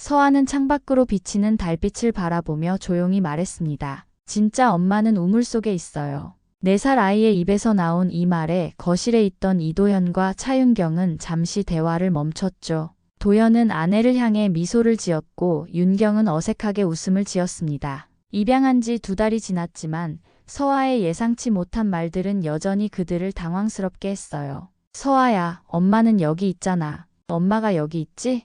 서아는 창밖으로 비치는 달빛을 바라보며 조용히 말했습니다. 진짜 엄마는 우물 속에 있어요. 4살 아이의 입에서 나온 이 말에 거실에 있던 이도현과 차윤경은 잠시 대화를 멈췄죠. 도현은 아내를 향해 미소를 지었고 윤경은 어색하게 웃음을 지었습니다. 입양한 지 2달이 지났지만 서아의 예상치 못한 말들은 여전히 그들을 당황스럽게 했어요. 서아야, 엄마는 여기 있잖아. 엄마가 여기 있지?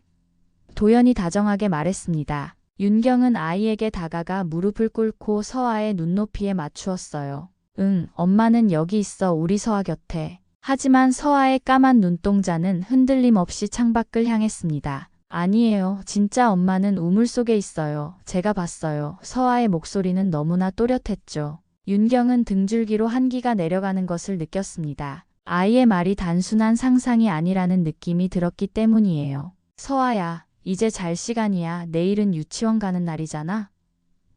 도현이 다정하게 말했습니다. 윤경은 아이에게 다가가 무릎을 꿇고 서아의 눈높이에 맞추었어요. 응, 엄마는 여기 있어, 우리 서아 곁에. 하지만 서아의 까만 눈동자는 흔들림 없이 창밖을 향했습니다. 아니에요. 진짜 엄마는 우물 속에 있어요. 제가 봤어요. 서아의 목소리는 너무나 또렷했죠. 윤경은 등줄기로 한기가 내려가는 것을 느꼈습니다. 아이의 말이 단순한 상상이 아니라는 느낌이 들었기 때문이에요. 서아야, 이제 잘 시간이야. 내일은 유치원 가는 날이잖아.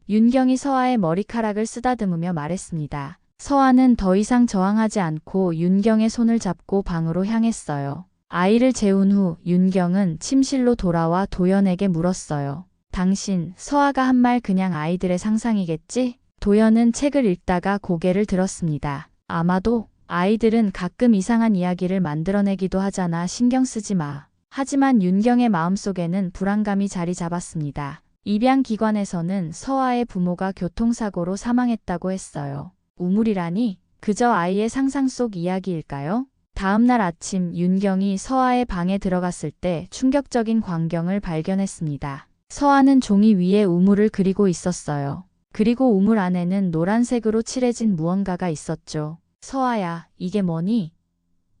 윤경이 서아의 머리카락을 쓰다듬으며 말했습니다. 서아는 더 이상 저항하지 않고 윤경의 손을 잡고 방으로 향했어요. 아이를 재운 후 윤경은 침실로 돌아와 도연에게 물었어요. 당신, 서아가 한 말 그냥 아이들의 상상이겠지? 도연은 책을 읽다가 고개를 들었습니다. 아마도. 아이들은 가끔 이상한 이야기를 만들어내기도 하잖아. 신경 쓰지 마. 하지만 윤경의 마음속에는 불안감이 자리 잡았습니다. 입양기관에서는 서아의 부모가 교통사고로 사망했다고 했어요. 우물이라니? 그저 아이의 상상 속 이야기일까요? 다음 날 아침 윤경이 서아의 방에 들어갔을 때 충격적인 광경을 발견했습니다. 서아는 종이 위에 우물을 그리고 있었어요. 그리고 우물 안에는 노란색으로 칠해진 무언가가 있었죠. 서아야, 이게 뭐니?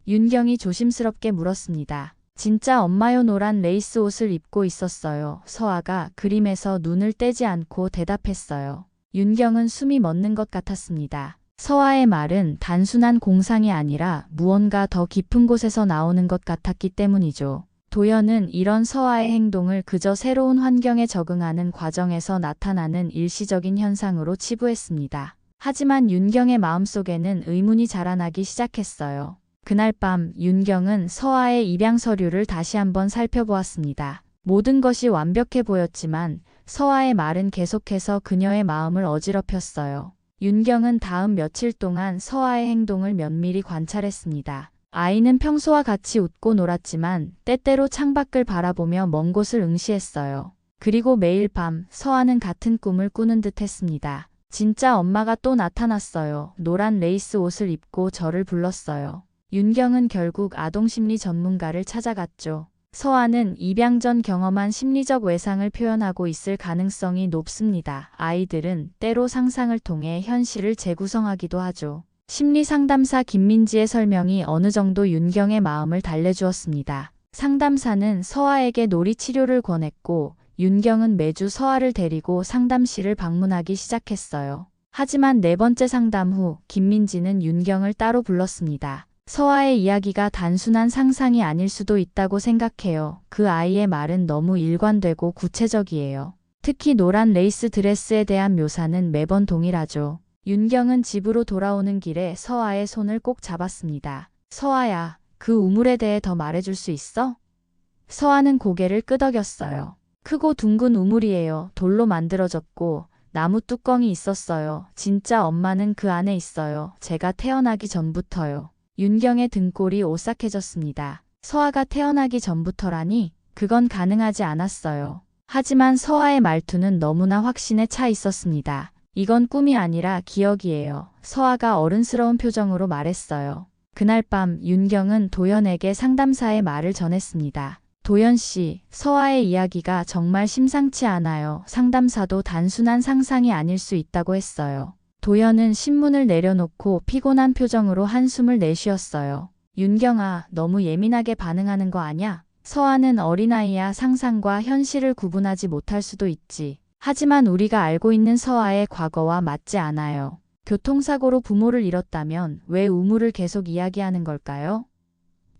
윤경이 조심스럽게 물었습니다. 진짜 엄마요. 노란 레이스 옷을 입고 있었어요. 서아가 그림에서 눈을 떼지 않고 대답했어요. 윤경은 숨이 멎는 것 같았습니다. 서아의 말은 단순한 공상이 아니라 무언가 더 깊은 곳에서 나오는 것 같았기 때문이죠. 도연은 이런 서아의 행동을 그저 새로운 환경에 적응하는 과정에서 나타나는 일시적인 현상으로 치부했습니다. 하지만 윤경의 마음속에는 의문이 자라나기 시작했어요. 그날 밤 윤경은 서아의 입양 서류를 다시 한번 살펴보았습니다. 모든 것이 완벽해 보였지만 서아의 말은 계속해서 그녀의 마음을 어지럽혔어요. 윤경은 다음 며칠 동안 서아의 행동을 면밀히 관찰했습니다. 아이는 평소와 같이 웃고 놀았지만 때때로 창밖을 바라보며 먼 곳을 응시했어요. 그리고 매일 밤 서아는 같은 꿈을 꾸는 듯 했습니다. 진짜 엄마가 또 나타났어요. 노란 레이스 옷을 입고 저를 불렀어요. 윤경은 결국 아동심리 전문가를 찾아갔죠. 서아는 입양 전 경험한 심리적 외상을 표현하고 있을 가능성이 높습니다. 아이들은 때로 상상을 통해 현실을 재구성하기도 하죠. 심리상담사 김민지의 설명이 어느 정도 윤경의 마음을 달래주었습니다. 상담사는 서아에게 놀이치료를 권했고 윤경은 매주 서아를 데리고 상담실을 방문하기 시작했어요. 하지만 4번째 상담 후 김민지는 윤경을 따로 불렀습니다. 서아의 이야기가 단순한 상상이 아닐 수도 있다고 생각해요. 그 아이의 말은 너무 일관되고 구체적이에요. 특히 노란 레이스 드레스에 대한 묘사는 매번 동일하죠. 윤경은 집으로 돌아오는 길에 서아의 손을 꼭 잡았습니다. 서아야, 그 우물에 대해 더 말해줄 수 있어? 서아는 고개를 끄덕였어요. 크고 둥근 우물이에요. 돌로 만들어졌고 나무 뚜껑이 있었어요. 진짜 엄마는 그 안에 있어요. 제가 태어나기 전부터요. 윤경의 등골이 오싹해졌습니다. 서아가 태어나기 전부터라니? 그건 가능하지 않았어요. 하지만 서아의 말투는 너무나 확신에 차 있었습니다. 이건 꿈이 아니라 기억이에요. 서아가 어른스러운 표정으로 말했어요. 그날 밤 윤경은 도연에게 상담사의 말을 전했습니다. 도연 씨, 서아의 이야기가 정말 심상치 않아요. 상담사도 단순한 상상이 아닐 수 있다고 했어요. 도연은 신문을 내려놓고 피곤한 표정으로 한숨을 내쉬었어요. 윤경아, 너무 예민하게 반응하는 거 아냐? 서아는 어린아이야. 상상과 현실을 구분하지 못할 수도 있지. 하지만 우리가 알고 있는 서아의 과거와 맞지 않아요. 교통사고로 부모를 잃었다면 왜 우물을 계속 이야기하는 걸까요?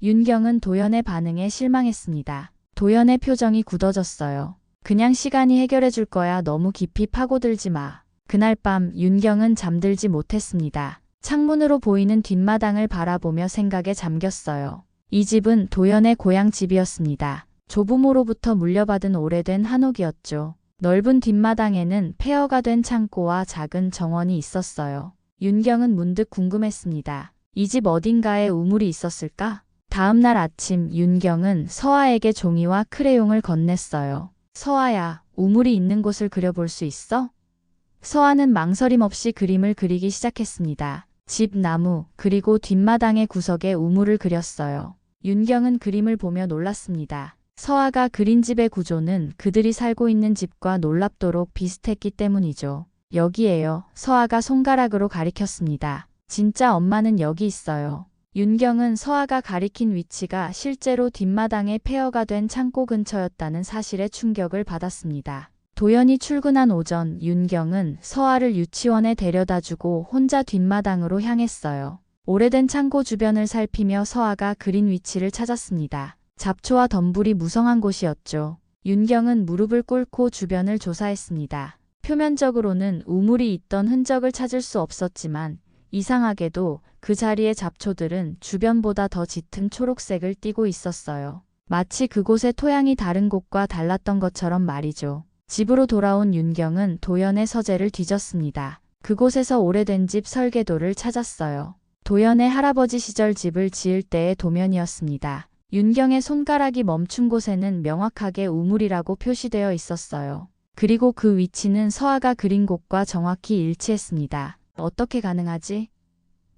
윤경은 도연의 반응에 실망했습니다. 도연의 표정이 굳어졌어요. 그냥 시간이 해결해 줄 거야. 너무 깊이 파고들지 마. 그날 밤 윤경은 잠들지 못했습니다. 창문으로 보이는 뒷마당을 바라보며 생각에 잠겼어요. 이 집은 도연의 고향 집이었습니다. 조부모로부터 물려받은 오래된 한옥이었죠. 넓은 뒷마당에는 폐허가 된 창고와 작은 정원이 있었어요. 윤경은 문득 궁금했습니다. 이 집 어딘가에 우물이 있었을까? 다음 날 아침 윤경은 서아에게 종이와 크레용을 건넸어요. 서아야, 우물이 있는 곳을 그려볼 수 있어? 서아는 망설임 없이 그림을 그리기 시작했습니다. 집, 나무, 그리고 뒷마당의 구석에 우물을 그렸어요. 윤경은 그림을 보며 놀랐습니다. 서아가 그린 집의 구조는 그들이 살고 있는 집과 놀랍도록 비슷했기 때문이죠. 여기에요. 서아가 손가락으로 가리켰습니다. 진짜 엄마는 여기 있어요. 윤경은 서아가 가리킨 위치가 실제로 뒷마당에 폐허가 된 창고 근처였다는 사실에 충격을 받았습니다. 도연이 출근한 오전, 윤경은 서아를 유치원에 데려다주고 혼자 뒷마당으로 향했어요. 오래된 창고 주변을 살피며 서아가 그린 위치를 찾았습니다. 잡초와 덤불이 무성한 곳이었죠. 윤경은 무릎을 꿇고 주변을 조사했습니다. 표면적으로는 우물이 있던 흔적을 찾을 수 없었지만 이상하게도 그 자리의 잡초들은 주변보다 더 짙은 초록색을 띠고 있었어요. 마치 그곳의 토양이 다른 곳과 달랐던 것처럼 말이죠. 집으로 돌아온 윤경은 도연의 서재를 뒤졌습니다. 그곳에서 오래된 집 설계도를 찾았어요. 도연의 할아버지 시절 집을 지을 때의 도면이었습니다. 윤경의 손가락이 멈춘 곳에는 명확하게 우물이라고 표시되어 있었어요. 그리고 그 위치는 서아가 그린 곳과 정확히 일치했습니다. 어떻게 가능하지?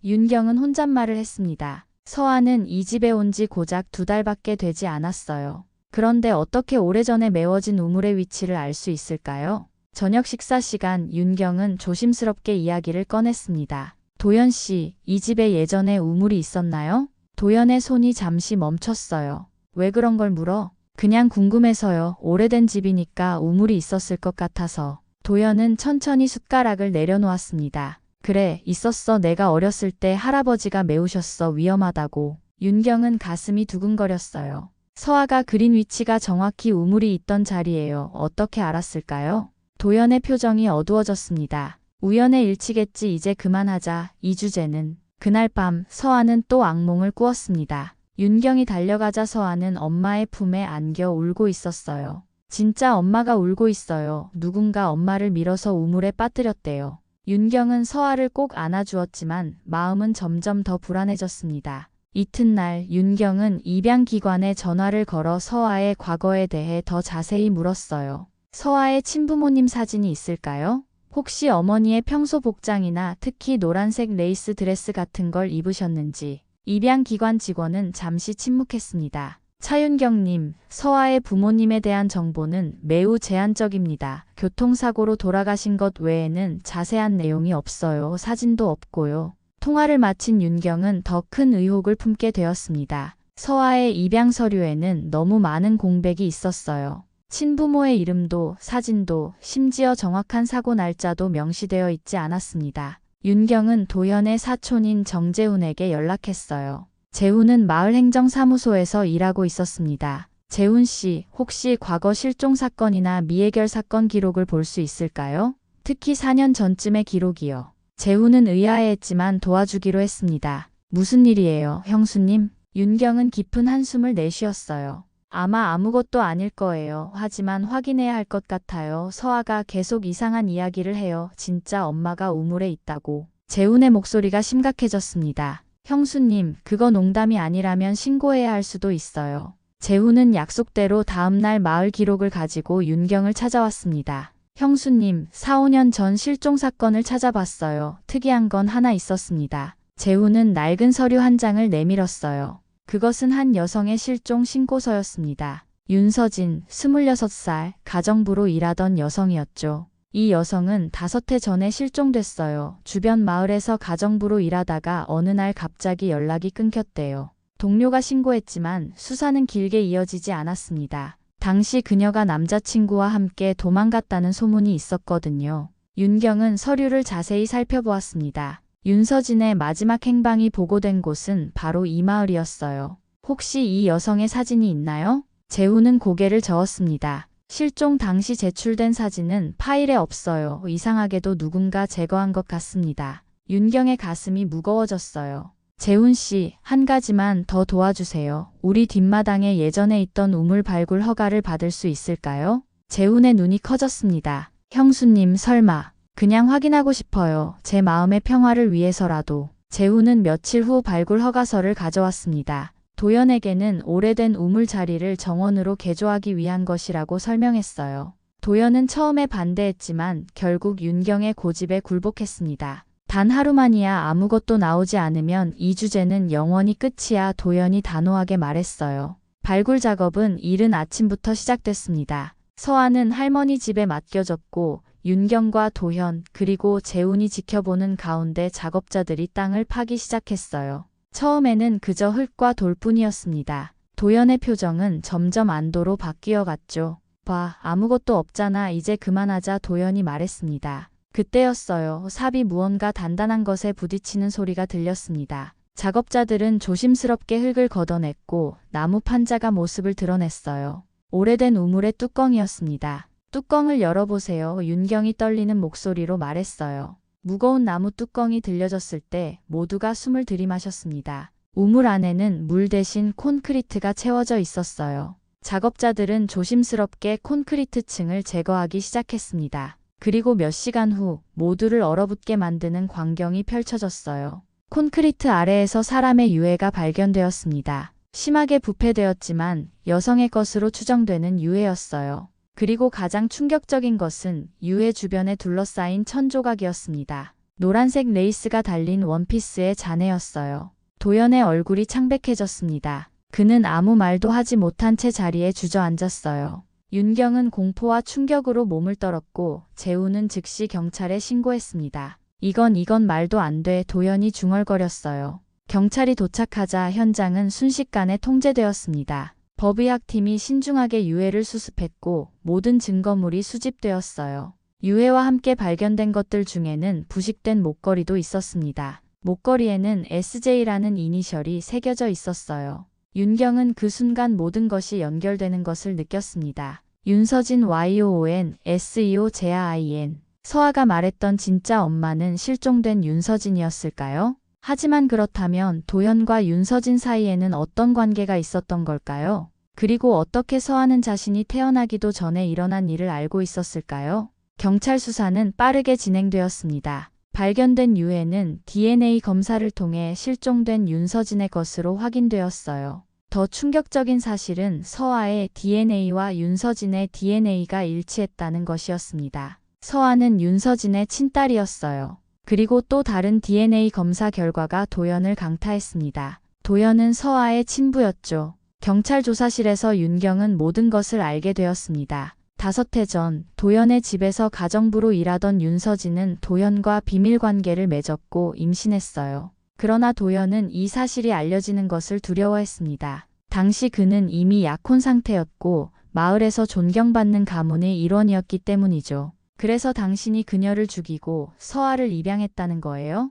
윤경은 혼잣말을 했습니다. 서아는 이 집에 온 지 고작 2달밖에 되지 않았어요. 그런데 어떻게 오래전에 메워진 우물의 위치를 알 수 있을까요? 저녁 식사 시간 윤경은 조심스럽게 이야기를 꺼냈습니다. 도연 씨, 이 집에 예전에 우물이 있었나요? 도연의 손이 잠시 멈췄어요. 왜 그런 걸 물어? 그냥 궁금해서요. 오래된 집이니까 우물이 있었을 것 같아서. 도연은 천천히 숟가락을 내려놓았습니다. 그래, 있었어. 내가 어렸을 때 할아버지가 메우셨어. 위험하다고. 윤경은 가슴이 두근거렸어요. 서아가 그린 위치가 정확히 우물이 있던 자리예요. 어떻게 알았을까요? 도연의 표정이 어두워졌습니다. 우연의 일치겠지. 이제 그만하자. 이 주제는. 그날 밤 서아는 또 악몽을 꾸었습니다. 윤경이 달려가자 서아는 엄마의 품에 안겨 울고 있었어요. 진짜 엄마가 울고 있어요. 누군가 엄마를 밀어서 우물에 빠뜨렸대요. 윤경은 서아를 꼭 안아주었지만 마음은 점점 더 불안해졌습니다. 이튿날 윤경은 입양기관에 전화를 걸어 서아의 과거에 대해 더 자세히 물었어요. 서아의 친부모님 사진이 있을까요? 혹시 어머니의 평소 복장이나 특히 노란색 레이스 드레스 같은 걸 입으셨는지. 입양기관 직원은 잠시 침묵했습니다. 차윤경님, 서아의 부모님에 대한 정보는 매우 제한적입니다. 교통사고로 돌아가신 것 외에는 자세한 내용이 없어요. 사진도 없고요. 통화를 마친 윤경은 더 큰 의혹을 품게 되었습니다. 서아의 입양 서류에는 너무 많은 공백이 있었어요. 친부모의 이름도 사진도 심지어 정확한 사고 날짜도 명시되어 있지 않았습니다. 윤경은 도연의 사촌인 정재훈에게 연락했어요. 재훈은 마을행정사무소에서 일하고 있었습니다. 재훈 씨, 혹시 과거 실종 사건이나 미해결 사건 기록을 볼 수 있을까요? 특히 4년 전쯤의 기록이요. 재훈은 의아해했지만 도와주기로 했습니다. 무슨 일이에요, 형수님? 윤경은 깊은 한숨을 내쉬었어요. 아마 아무것도 아닐 거예요. 하지만 확인해야 할 것 같아요. 서아가 계속 이상한 이야기를 해요. 진짜 엄마가 우물에 있다고. 재훈의 목소리가 심각해졌습니다. 형수님, 그거 농담이 아니라면 신고해야 할 수도 있어요. 재훈은 약속대로 다음날 마을 기록을 가지고 윤경을 찾아왔습니다. 형수님, 4, 5년 전 실종 사건을 찾아봤어요. 특이한 건 하나 있었습니다. 재훈은 낡은 서류 한 장을 내밀었어요. 그것은 한 여성의 실종 신고서였습니다. 윤서진, 26살, 가정부로 일하던 여성이었죠. 이 여성은 5해 전에 실종됐어요. 주변 마을에서 가정부로 일하다가 어느 날 갑자기 연락이 끊겼대요. 동료가 신고했지만 수사는 길게 이어지지 않았습니다. 당시 그녀가 남자친구와 함께 도망갔다는 소문이 있었거든요. 윤경은 서류를 자세히 살펴보았습니다. 윤서진의 마지막 행방이 보고된 곳은 바로 이 마을이었어요. 혹시 이 여성의 사진이 있나요? 재훈은 고개를 저었습니다. 실종 당시 제출된 사진은 파일에 없어요. 이상하게도 누군가 제거한 것 같습니다. 윤경의 가슴이 무거워졌어요. 재훈 씨, 한 가지만 더 도와주세요. 우리 뒷마당에 예전에 있던 우물 발굴 허가를 받을 수 있을까요? 재훈의 눈이 커졌습니다. 형수님, 설마. 그냥 확인하고 싶어요. 제 마음의 평화를 위해서라도. 재훈은 며칠 후 발굴 허가서를 가져왔습니다. 도연에게는 오래된 우물 자리를 정원으로 개조하기 위한 것이라고 설명했어요. 도연은 처음에 반대했지만 결국 윤경의 고집에 굴복했습니다. 단 하루만이야 아무것도 나오지 않으면 이 주제는 영원히 끝이야, 도연이 단호하게 말했어요. 발굴 작업은 이른 아침부터 시작됐습니다. 서아는 할머니 집에 맡겨졌고 윤경과 도현 그리고 재훈이 지켜보는 가운데 작업자들이 땅을 파기 시작했어요. 처음에는 그저 흙과 돌뿐이었습니다. 도연의 표정은 점점 안도로 바뀌어갔죠. 봐, 아무것도 없잖아. 이제 그만하자, 도연이 말했습니다. 그때였어요. 삽이 무언가 단단한 것에 부딪히는 소리가 들렸습니다. 작업자들은 조심스럽게 흙을 걷어냈고 나무 판자가 모습을 드러냈어요. 오래된 우물의 뚜껑이었습니다. 뚜껑을 열어보세요. 윤경이 떨리는 목소리로 말했어요. 무거운 나무 뚜껑이 들려졌을 때 모두가 숨을 들이마셨습니다. 우물 안에는 물 대신 콘크리트가 채워져 있었어요. 작업자들은 조심스럽게 콘크리트 층을 제거하기 시작했습니다. 그리고 몇 시간 후 모두를 얼어붙게 만드는 광경이 펼쳐졌어요. 콘크리트 아래에서 사람의 유해가 발견되었습니다. 심하게 부패되었지만 여성의 것으로 추정되는 유해였어요. 그리고 가장 충격적인 것은 유해 주변에 둘러싸인 천조각이었습니다. 노란색 레이스가 달린 원피스의 자네였어요. 도연의 얼굴이 창백해졌습니다. 그는 아무 말도 하지 못한 채 자리에 주저앉았어요. 윤경은 공포와 충격으로 몸을 떨었고 재훈은 즉시 경찰에 신고했습니다. 이건 말도 안 돼, 도연이 중얼거렸어요. 경찰이 도착하자 현장은 순식간에 통제되었습니다. 법의학팀이 신중하게 유해를 수습했고 모든 증거물이 수집되었어요. 유해와 함께 발견된 것들 중에는 부식된 목걸이도 있었습니다. 목걸이에는 SJ라는 이니셜이 새겨져 있었어요. 윤경은 그 순간 모든 것이 연결되는 것을 느꼈습니다. 윤서진 YOON SEO 제아IN. 서아가 말했던 진짜 엄마는 실종된 윤서진이었을까요? 하지만 그렇다면 도연과 윤서진 사이에는 어떤 관계가 있었던 걸까요? 그리고 어떻게 서아는 자신이 태어나기도 전에 일어난 일을 알고 있었을까요? 경찰 수사는 빠르게 진행되었습니다. 발견된 유해는 DNA 검사를 통해 실종된 윤서진의 것으로 확인되었어요. 더 충격적인 사실은 서아의 DNA와 윤서진의 DNA가 일치했다는 것이었습니다. 서아는 윤서진의 친딸이었어요. 그리고 또 다른 DNA 검사 결과가 도연을 강타했습니다. 도연은 서아의 친부였죠. 경찰 조사실에서 윤경은 모든 것을 알게 되었습니다. 5해 전 도연의 집에서 가정부로 일하던 윤서진은 도연과 비밀관계를 맺었고 임신했어요. 그러나 도연은 이 사실이 알려지는 것을 두려워했습니다. 당시 그는 이미 약혼 상태였고 마을에서 존경받는 가문의 일원이었기 때문이죠. 그래서 당신이 그녀를 죽이고 서아를 입양했다는 거예요?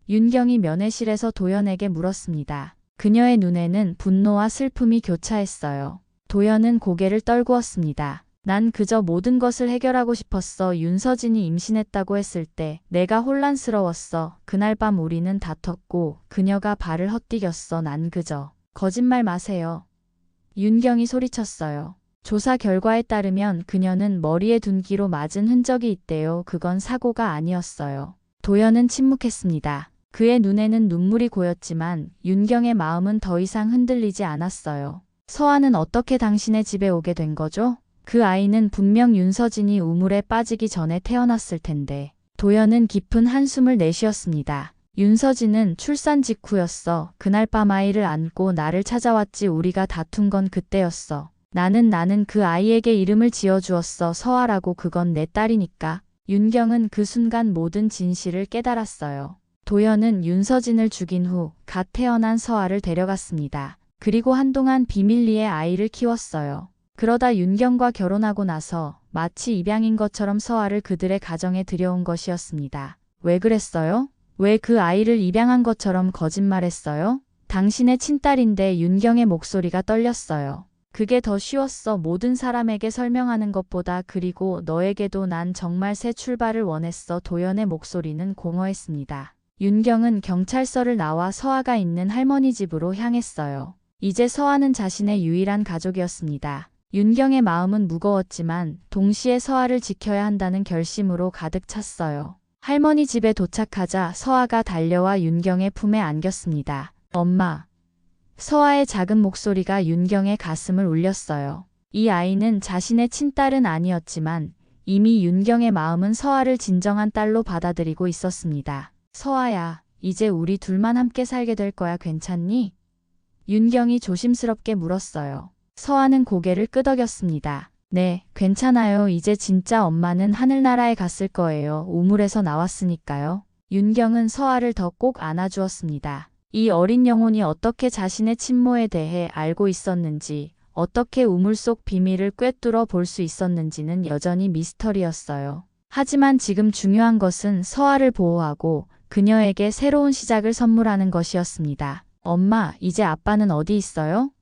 윤경이 면회실에서 도연에게 물었습니다. 그녀의 눈에는 분노와 슬픔이 교차했어요. 도연은 고개를 떨구었습니다. 난 그저 모든 것을 해결하고 싶었어. 윤서진이 임신했다고 했을 때 내가 혼란스러웠어. 그날 밤 우리는 다퉜고 그녀가 발을 헛디뎠어. 난 그저. 거짓말 마세요. 윤경이 소리쳤어요. 조사 결과에 따르면 그녀는 머리에 둔기로 맞은 흔적이 있대요. 그건 사고가 아니었어요. 도연은 침묵했습니다. 그의 눈에는 눈물이 고였지만 윤경의 마음은 더 이상 흔들리지 않았어요. 서아는 어떻게 당신의 집에 오게 된 거죠? 그 아이는 분명 윤서진이 우물에 빠지기 전에 태어났을 텐데. 도연은 깊은 한숨을 내쉬었습니다. 윤서진은 출산 직후였어. 그날 밤 아이를 안고 나를 찾아왔지. 우리가 다툰 건 그때였어. 나는 그 아이에게 이름을 지어주었어. 서아라고. 그건 내 딸이니까. 윤경은 그 순간 모든 진실을 깨달았어요. 도연은 윤서진을 죽인 후 갓 태어난 서아를 데려갔습니다. 그리고 한동안 비밀리에 아이를 키웠어요. 그러다 윤경과 결혼하고 나서 마치 입양인 것처럼 서아를 그들의 가정에 들여온 것이었습니다. 왜 그랬어요? 왜 그 아이를 입양한 것처럼 거짓말했어요? 당신의 친딸인데. 윤경의 목소리가 떨렸어요. 그게 더 쉬웠어. 모든 사람에게 설명하는 것보다. 그리고 너에게도 난 정말 새 출발을 원했어. 도연의 목소리는 공허했습니다. 윤경은 경찰서를 나와 서아가 있는 할머니 집으로 향했어요. 이제 서아는 자신의 유일한 가족이었습니다. 윤경의 마음은 무거웠지만 동시에 서아를 지켜야 한다는 결심으로 가득 찼어요. 할머니 집에 도착하자 서아가 달려와 윤경의 품에 안겼습니다. 엄마. 서아의 작은 목소리가 윤경의 가슴을 울렸어요. 이 아이는 자신의 친딸은 아니었지만 이미 윤경의 마음은 서아를 진정한 딸로 받아들이고 있었습니다. 서아야, 이제 우리 둘만 함께 살게 될 거야. 괜찮니? 윤경이 조심스럽게 물었어요. 서아는 고개를 끄덕였습니다. 네, 괜찮아요. 이제 진짜 엄마는 하늘나라에 갔을 거예요. 우물에서 나왔으니까요. 윤경은 서아를 더 꼭 안아주었습니다. 이 어린 영혼이 어떻게 자신의 친모에 대해 알고 있었는지, 어떻게 우물 속 비밀을 꿰뚫어 볼 수 있었는지는 여전히 미스터리였어요. 하지만 지금 중요한 것은 서아를 보호하고 그녀에게 새로운 시작을 선물하는 것이었습니다. 엄마, 이제 아빠는 어디 있어요?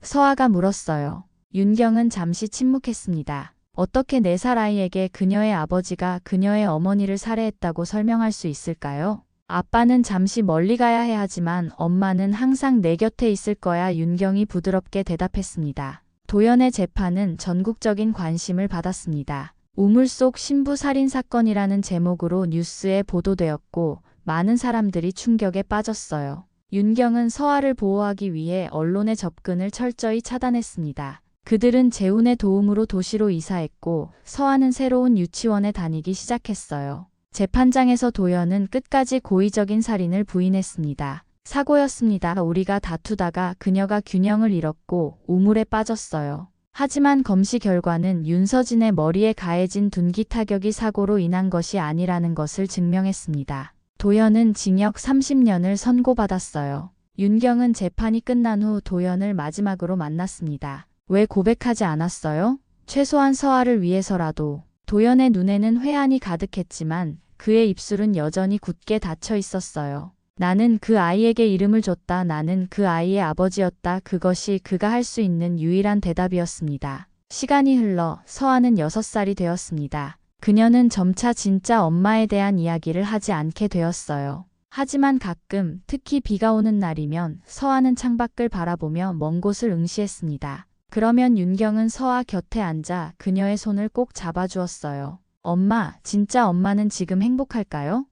서아가 물었어요. 윤경은 잠시 침묵했습니다. 어떻게 4살 아이에게 그녀의 아버지가 그녀의 어머니를 살해했다고 설명할 수 있을까요? 아빠는 잠시 멀리 가야 해 하지만 엄마는 항상 내 곁에 있을 거야. 윤경이 부드럽게 대답했습니다. 도연의 재판은 전국적인 관심을 받았습니다. 우물 속 신부 살인 사건이라는 제목으로 뉴스에 보도되었고 많은 사람들이 충격에 빠졌어요. 윤경은 서아를 보호하기 위해 언론의 접근을 철저히 차단했습니다. 그들은 재훈의 도움으로 도시로 이사했고 서아는 새로운 유치원에 다니기 시작했어요. 재판장에서 도연은 끝까지 고의적인 살인을 부인했습니다. 사고였습니다. 우리가 다투다가 그녀가 균형을 잃었고 우물에 빠졌어요. 하지만 검시 결과는 윤서진의 머리에 가해진 둔기 타격이 사고로 인한 것이 아니라는 것을 증명했습니다. 도연은 징역 30년을 선고받았어요. 윤경은 재판이 끝난 후 도연을 마지막으로 만났습니다. 왜 고백하지 않았어요? 최소한 서아를 위해서라도. 도연의 눈에는 회한이 가득했지만 그의 입술은 여전히 굳게 닫혀 있었어요. 나는 그 아이에게 이름을 줬다. 나는 그 아이의 아버지였다. 그것이 그가 할 수 있는 유일한 대답이었습니다. 시간이 흘러 서아는 6살이 되었습니다. 그녀는 점차 진짜 엄마에 대한 이야기를 하지 않게 되었어요. 하지만 가끔, 특히 비가 오는 날이면 서아는 창밖을 바라보며 먼 곳을 응시했습니다. 그러면 윤경은 서아 곁에 앉아 그녀의 손을 꼭 잡아주었어요. 엄마, 진짜 엄마는 지금 행복할까요?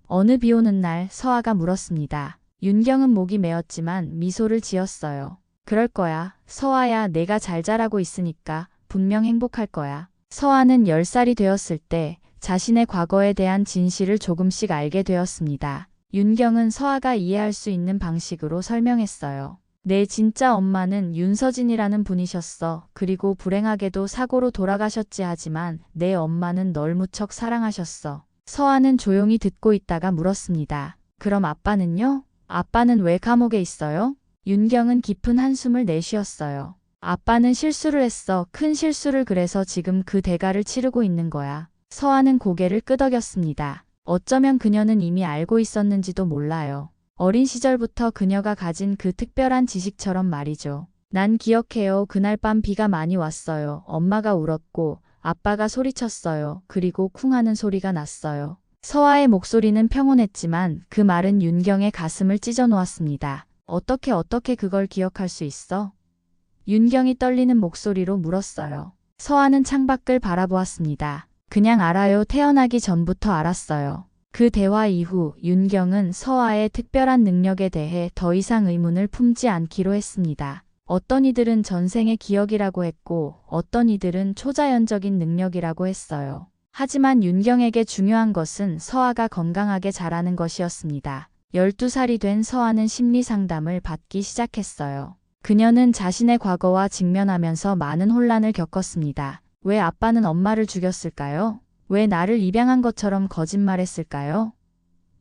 어느 비 오는 날 서아가 물었습니다. 윤경은 목이 메었지만 미소를 지었어요. 그럴 거야. 서아야, 내가 잘 자라고 있으니까 분명 행복할 거야. 서아는 10살이 되었을 때 자신의 과거에 대한 진실을 조금씩 알게 되었습니다. 윤경은 서아가 이해할 수 있는 방식으로 설명했어요. 내 진짜 엄마는 윤서진이라는 분이셨어. 그리고 불행하게도 사고로 돌아가셨지. 하지만 내 엄마는 널 무척 사랑하셨어. 서아는 조용히 듣고 있다가 물었습니다. 그럼 아빠는요? 아빠는 왜 감옥에 있어요? 윤경은 깊은 한숨을 내쉬었어요. 아빠는 실수를 했어. 큰 실수를. 그래서 지금 그 대가를 치르고 있는 거야. 서아는 고개를 끄덕였습니다. 어쩌면 그녀는 이미 알고 있었는지도 몰라요. 어린 시절부터 그녀가 가진 그 특별한 지식처럼 말이죠. 난 기억해요. 그날 밤 비가 많이 왔어요. 엄마가 울었고 아빠가 소리쳤어요. 그리고 쿵 하는 소리가 났어요. 서아의 목소리는 평온했지만 그 말은 윤경의 가슴을 찢어 놓았습니다. 어떻게 그걸 기억할 수 있어? 윤경이 떨리는 목소리로 물었어요. 서아는 창밖을 바라보았습니다. 그냥 알아요. 태어나기 전부터 알았어요. 그 대화 이후 윤경은 서아의 특별한 능력에 대해 더 이상 의문을 품지 않기로 했습니다. 어떤 이들은 전생의 기억이라고 했고 어떤 이들은 초자연적인 능력이라고 했어요. 하지만 윤경에게 중요한 것은 서아가 건강하게 자라는 것이었습니다. 12살이 된 서아는 심리 상담을 받기 시작했어요. 그녀는 자신의 과거와 직면하면서 많은 혼란을 겪었습니다. 왜 아빠는 엄마를 죽였을까요? 왜 나를 입양한 것처럼 거짓말했을까요?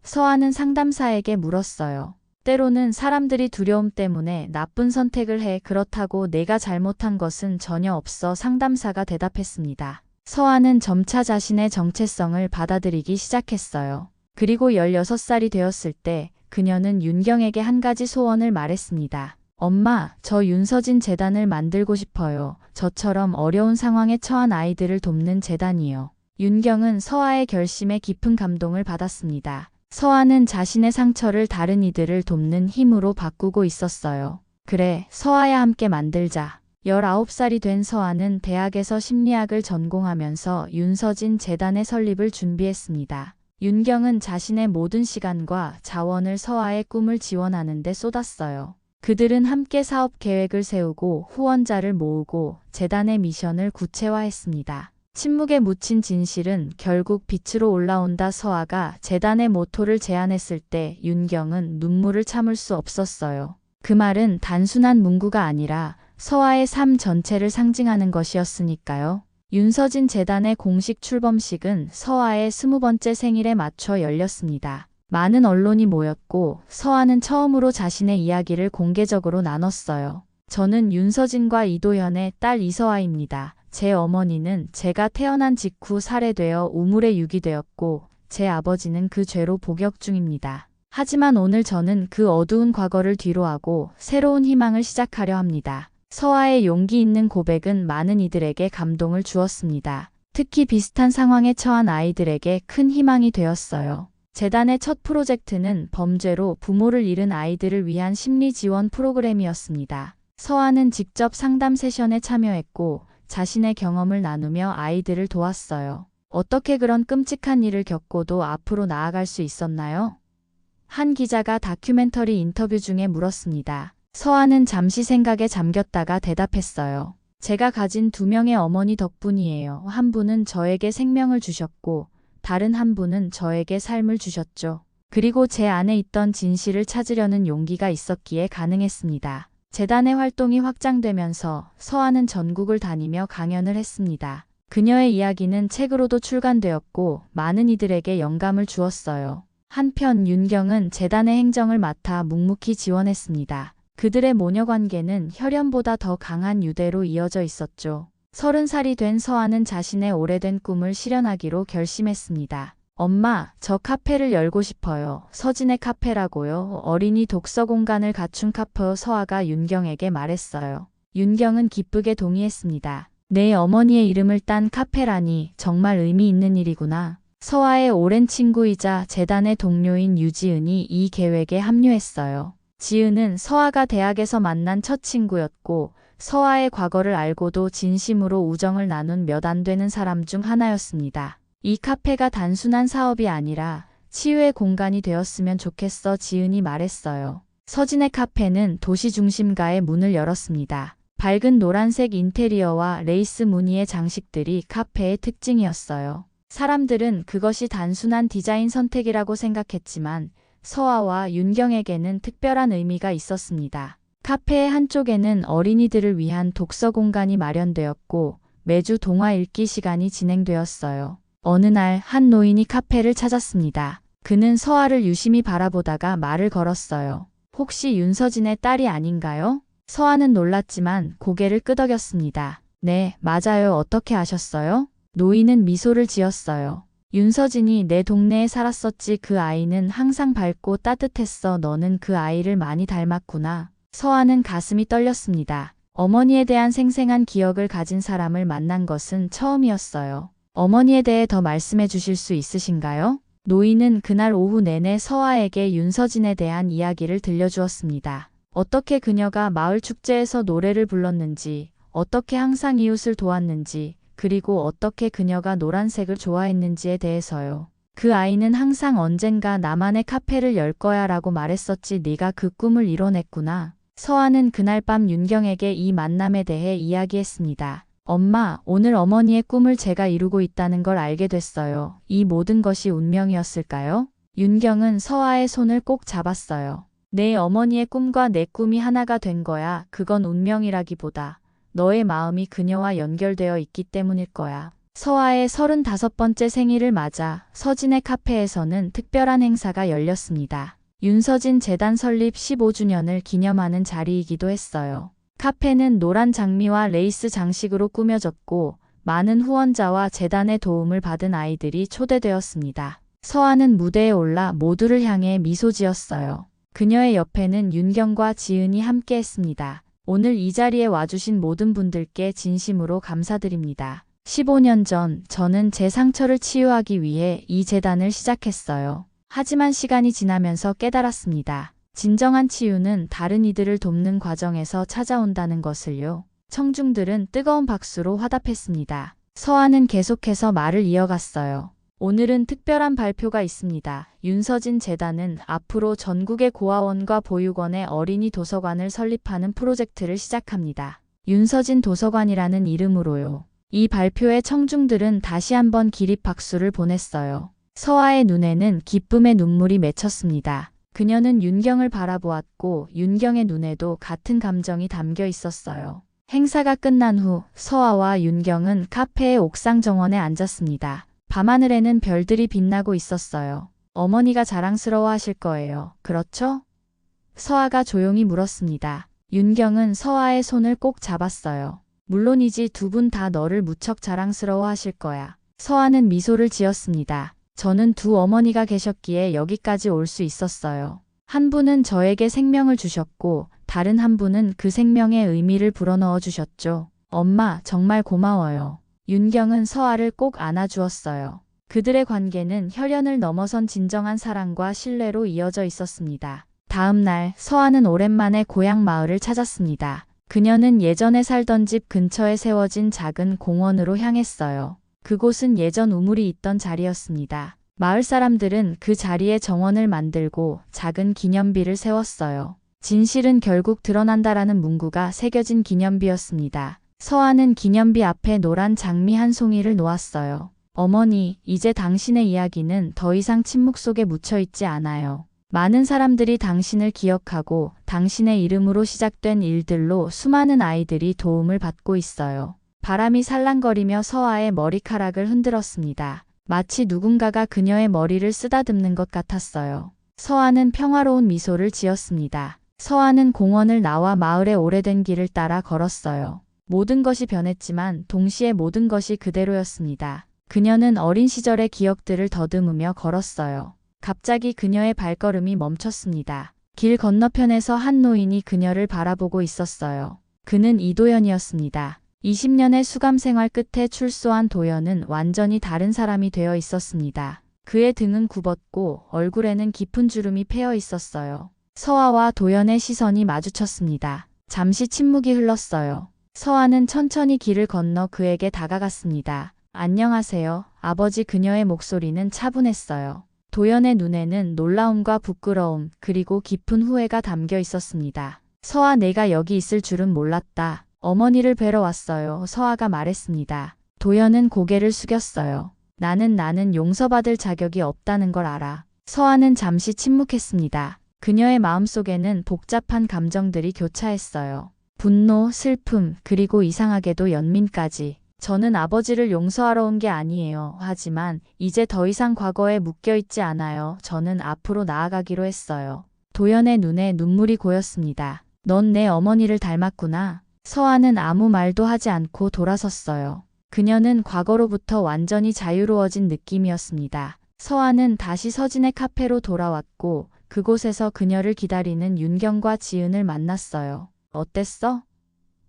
서아는 상담사에게 물었어요. 때로는 사람들이 두려움 때문에 나쁜 선택을 해. 그렇다고 내가 잘못한 것은 전혀 없어. 상담사가 대답했습니다. 서아는 점차 자신의 정체성을 받아들이기 시작했어요. 그리고 16살이 되었을 때 그녀는 윤경에게 한 가지 소원을 말했습니다. 엄마, 저 윤서진 재단을 만들고 싶어요. 저처럼 어려운 상황에 처한 아이들을 돕는 재단이요. 윤경은 서아의 결심에 깊은 감동을 받았습니다. 서아는 자신의 상처를 다른 이들을 돕는 힘으로 바꾸고 있었어요. 그래, 서아야 함께 만들자. 19살이 된 서아는 대학에서 심리학을 전공하면서 윤서진 재단의 설립을 준비했습니다. 윤경은 자신의 모든 시간과 자원을 서아의 꿈을 지원하는 데 쏟았어요. 그들은 함께 사업 계획을 세우고 후원자를 모으고 재단의 미션을 구체화했습니다. 침묵에 묻힌 진실은 결국 빛으로 올라온다. 서아가 재단의 모토를 제안했을 때 윤경은 눈물을 참을 수 없었어요. 그 말은 단순한 문구가 아니라 서아의 삶 전체를 상징하는 것이었으니까요. 윤서진 재단의 공식 출범식은 서아의 20번째 생일에 맞춰 열렸습니다. 많은 언론이 모였고 서아는 처음으로 자신의 이야기를 공개적으로 나눴어요. 저는 윤서진과 이도현의 딸 이서아입니다. 제 어머니는 제가 태어난 직후 살해되어 우물에 유기되었고 제 아버지는 그 죄로 복역 중입니다. 하지만 오늘 저는 그 어두운 과거를 뒤로하고 새로운 희망을 시작하려 합니다. 서아의 용기 있는 고백은 많은 이들에게 감동을 주었습니다. 특히 비슷한 상황에 처한 아이들에게 큰 희망이 되었어요. 재단의 첫 프로젝트는 범죄로 부모를 잃은 아이들을 위한 심리 지원 프로그램이었습니다. 서아는 직접 상담 세션에 참여했고 자신의 경험을 나누며 아이들을 도왔어요. 어떻게 그런 끔찍한 일을 겪고도 앞으로 나아갈 수 있었나요? 한 기자가 다큐멘터리 인터뷰 중에 물었습니다. 서아는 잠시 생각에 잠겼다가 대답했어요. 제가 가진 2명의 어머니 덕분이에요. 한 분은 저에게 생명을 주셨고 다른 한 분은 저에게 삶을 주셨죠. 그리고 제 안에 있던 진실을 찾으려는 용기가 있었기에 가능했습니다. 재단의 활동이 확장되면서 서아는 전국을 다니며 강연을 했습니다. 그녀의 이야기는 책으로도 출간되었고 많은 이들에게 영감을 주었어요. 한편 윤경은 재단의 행정을 맡아 묵묵히 지원했습니다. 그들의 모녀 관계는 혈연보다 더 강한 유대로 이어져 있었죠. 30살이 된 서아는 자신의 오래된 꿈을 실현하기로 결심했습니다. 엄마, 저 카페를 열고 싶어요. 서진의 카페라고요. 어린이 독서 공간을 갖춘 카페. 서아가 윤경에게 말했어요. 윤경은 기쁘게 동의했습니다. 내 어머니의 이름을 딴 카페라니 정말 의미 있는 일이구나. 서아의 오랜 친구이자 재단의 동료인 유지은이 이 계획에 합류했어요. 지은은 서아가 대학에서 만난 첫 친구였고 서아의 과거를 알고도 진심으로 우정을 나눈 몇 안 되는 사람 중 하나였습니다. 이 카페가 단순한 사업이 아니라 치유의 공간이 되었으면 좋겠어. 지은이 말했어요. 서진의 카페는 도시 중심가에 문을 열었습니다. 밝은 노란색 인테리어와 레이스 무늬의 장식들이 카페의 특징이었어요. 사람들은 그것이 단순한 디자인 선택이라고 생각했지만 서아와 윤경에게는 특별한 의미가 있었습니다. 카페의 한쪽에는 어린이들을 위한 독서 공간이 마련되었고 매주 동화 읽기 시간이 진행되었어요. 어느 날 한 노인이 카페를 찾았습니다. 그는 서아를 유심히 바라보다가 말을 걸었어요. 혹시 윤서진의 딸이 아닌가요? 서아는 놀랐지만 고개를 끄덕였습니다. 네, 맞아요. 어떻게 아셨어요? 노인은 미소를 지었어요. 윤서진이 내 동네에 살았었지. 그 아이는 항상 밝고 따뜻했어. 너는 그 아이를 많이 닮았구나. 서아는 가슴이 떨렸습니다. 어머니에 대한 생생한 기억을 가진 사람을 만난 것은 처음이었어요. 어머니에 대해 더 말씀해 주실 수 있으신가요? 노인은 그날 오후 내내 서아에게 윤서진에 대한 이야기를 들려주었습니다. 어떻게 그녀가 마을 축제에서 노래를 불렀는지, 어떻게 항상 이웃을 도왔는지, 그리고 어떻게 그녀가 노란색을 좋아했는지에 대해서요. 그 아이는 항상 언젠가 나만의 카페를 열 거야 라고 말했었지. 네가 그 꿈을 이뤄냈구나. 서아는 그날 밤 윤경에게 이 만남에 대해 이야기했습니다. 엄마, 오늘 어머니의 꿈을 제가 이루고 있다는 걸 알게 됐어요. 이 모든 것이 운명이었을까요? 윤경은 서아의 손을 꼭 잡았어요. 내 어머니의 꿈과 내 꿈이 하나가 된 거야. 그건 운명이라기보다 너의 마음이 그녀와 연결되어 있기 때문일 거야. 서아의 35번째 생일을 맞아 서진의 카페에서는 특별한 행사가 열렸습니다. 윤서진 재단 설립 15주년을 기념하는 자리이기도 했어요. 카페는 노란 장미와 레이스 장식으로 꾸며졌고 많은 후원자와 재단의 도움을 받은 아이들이 초대되었습니다. 서아는 무대에 올라 모두를 향해 미소 지었어요. 그녀의 옆에는 윤경과 지은이 함께했습니다. 오늘 이 자리에 와주신 모든 분들께 진심으로 감사드립니다. 15년 전 저는 제 상처를 치유하기 위해 이 재단을 시작했어요. 하지만 시간이 지나면서 깨달았습니다. 진정한 치유는 다른 이들을 돕는 과정에서 찾아온다는 것을요. 청중들은 뜨거운 박수로 화답했습니다. 서아는 계속해서 말을 이어갔어요. 오늘은 특별한 발표가 있습니다. 윤서진 재단은 앞으로 전국의 고아원과 보육원의 어린이 도서관을 설립하는 프로젝트를 시작합니다. 윤서진 도서관이라는 이름으로요. 이 발표에 청중들은 다시 한번 기립 박수를 보냈어요. 서아의 눈에는 기쁨의 눈물이 맺혔습니다. 그녀는 윤경을 바라보았고 윤경의 눈에도 같은 감정이 담겨 있었어요. 행사가 끝난 후 서아와 윤경은 카페의 옥상 정원에 앉았습니다. 밤하늘에는 별들이 빛나고 있었어요. 어머니가 자랑스러워하실 거예요. 그렇죠? 서아가 조용히 물었습니다. 윤경은 서아의 손을 꼭 잡았어요. 물론이지, 두 분 다 너를 무척 자랑스러워하실 거야. 서아는 미소를 지었습니다. 저는 두 어머니가 계셨기에 여기까지 올 수 있었어요. 한 분은 저에게 생명을 주셨고 다른 한 분은 그 생명의 의미를 불어넣어 주셨죠. 엄마, 정말 고마워요. 윤경은 서아를 꼭 안아주었어요. 그들의 관계는 혈연을 넘어선 진정한 사랑과 신뢰로 이어져 있었습니다. 다음 날 서아는 오랜만에 고향 마을을 찾았습니다. 그녀는 예전에 살던 집 근처에 세워진 작은 공원으로 향했어요. 그곳은 예전 우물이 있던 자리였습니다. 마을 사람들은 그 자리에 정원을 만들고 작은 기념비를 세웠어요. 진실은 결국 드러난다라는 문구가 새겨진 기념비였습니다. 서아는 기념비 앞에 노란 장미 한 송이를 놓았어요. 어머니, 이제 당신의 이야기는 더 이상 침묵 속에 묻혀 있지 않아요. 많은 사람들이 당신을 기억하고 당신의 이름으로 시작된 일들로 수많은 아이들이 도움을 받고 있어요. 바람이 살랑거리며 서아의 머리카락을 흔들었습니다. 마치 누군가가 그녀의 머리를 쓰다듬는 것 같았어요. 서아는 평화로운 미소를 지었습니다. 서아는 공원을 나와 마을의 오래된 길을 따라 걸었어요. 모든 것이 변했지만 동시에 모든 것이 그대로였습니다. 그녀는 어린 시절의 기억들을 더듬으며 걸었어요. 갑자기 그녀의 발걸음이 멈췄습니다. 길 건너편에서 한 노인이 그녀를 바라보고 있었어요. 그는 이도연이었습니다. 20년의 수감 생활 끝에 출소한 도연은 완전히 다른 사람이 되어 있었습니다. 그의 등은 굽었고 얼굴에는 깊은 주름이 패여 있었어요. 서아와 도연의 시선이 마주쳤습니다. 잠시 침묵이 흘렀어요. 서아는 천천히 길을 건너 그에게 다가갔습니다. 안녕하세요, 아버지. 그녀의 목소리는 차분했어요. 도연의 눈에는 놀라움과 부끄러움 그리고 깊은 후회가 담겨 있었습니다. 서아, 내가 여기 있을 줄은 몰랐다. 어머니를 뵈러 왔어요. 서아가 말했습니다. 도연은 고개를 숙였어요. 나는 용서받을 자격이 없다는 걸 알아. 서아는 잠시 침묵했습니다. 그녀의 마음속에는 복잡한 감정들이 교차했어요. 분노, 슬픔, 그리고 이상하게도 연민까지. 저는 아버지를 용서하러 온 게 아니에요. 하지만 이제 더 이상 과거에 묶여있지 않아요. 저는 앞으로 나아가기로 했어요. 도연의 눈에 눈물이 고였습니다. 넌 내 어머니를 닮았구나. 서아는 아무 말도 하지 않고 돌아섰어요. 그녀는 과거로부터 완전히 자유로워진 느낌이었습니다. 서아는 다시 서진의 카페로 돌아왔고 그곳에서 그녀를 기다리는 윤경과 지은을 만났어요. 어땠어?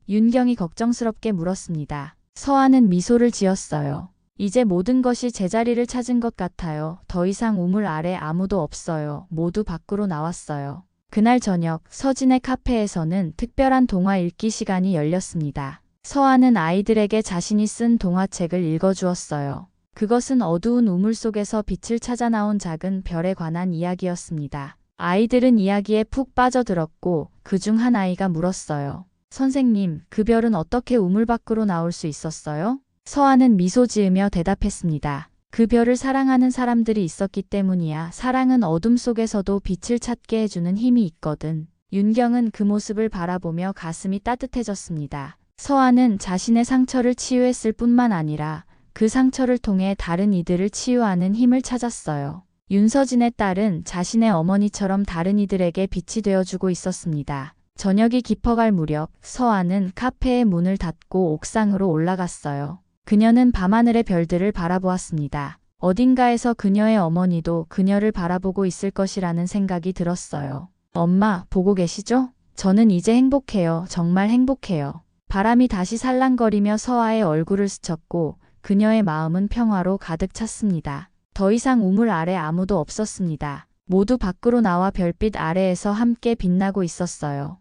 윤경이 걱정스럽게 물었습니다. 서아는 미소를 지었어요. 이제 모든 것이 제자리를 찾은 것 같아요. 더 이상 우물 아래 아무도 없어요. 모두 밖으로 나왔어요. 그날 저녁 서진의 카페에서는 특별한 동화 읽기 시간이 열렸습니다. 서아는 아이들에게 자신이 쓴 동화책을 읽어주었어요. 그것은 어두운 우물 속에서 빛을 찾아 나온 작은 별에 관한 이야기였습니다. 아이들은 이야기에 푹 빠져들었고 그중 한 아이가 물었어요. 선생님, 그 별은 어떻게 우물 밖으로 나올 수 있었어요? 서아는 미소 지으며 대답했습니다. 그 별을 사랑하는 사람들이 있었기 때문이야. 사랑은 어둠 속에서도 빛을 찾게 해주는 힘이 있거든. 윤경은 그 모습을 바라보며 가슴이 따뜻해졌습니다. 서아는 자신의 상처를 치유했을 뿐만 아니라 그 상처를 통해 다른 이들을 치유하는 힘을 찾았어요. 윤서진의 딸은 자신의 어머니처럼 다른 이들에게 빛이 되어주고 있었습니다. 저녁이 깊어갈 무렵 서아는 카페의 문을 닫고 옥상으로 올라갔어요. 그녀는 밤하늘의 별들을 바라보았습니다. 어딘가에서 그녀의 어머니도 그녀를 바라보고 있을 것이라는 생각이 들었어요. 엄마, 보고 계시죠? 저는 이제 행복해요. 정말 행복해요. 바람이 다시 살랑거리며 서아의 얼굴을 스쳤고 그녀의 마음은 평화로 가득 찼습니다. 더 이상 우물 아래 아무도 없었습니다. 모두 밖으로 나와 별빛 아래에서 함께 빛나고 있었어요.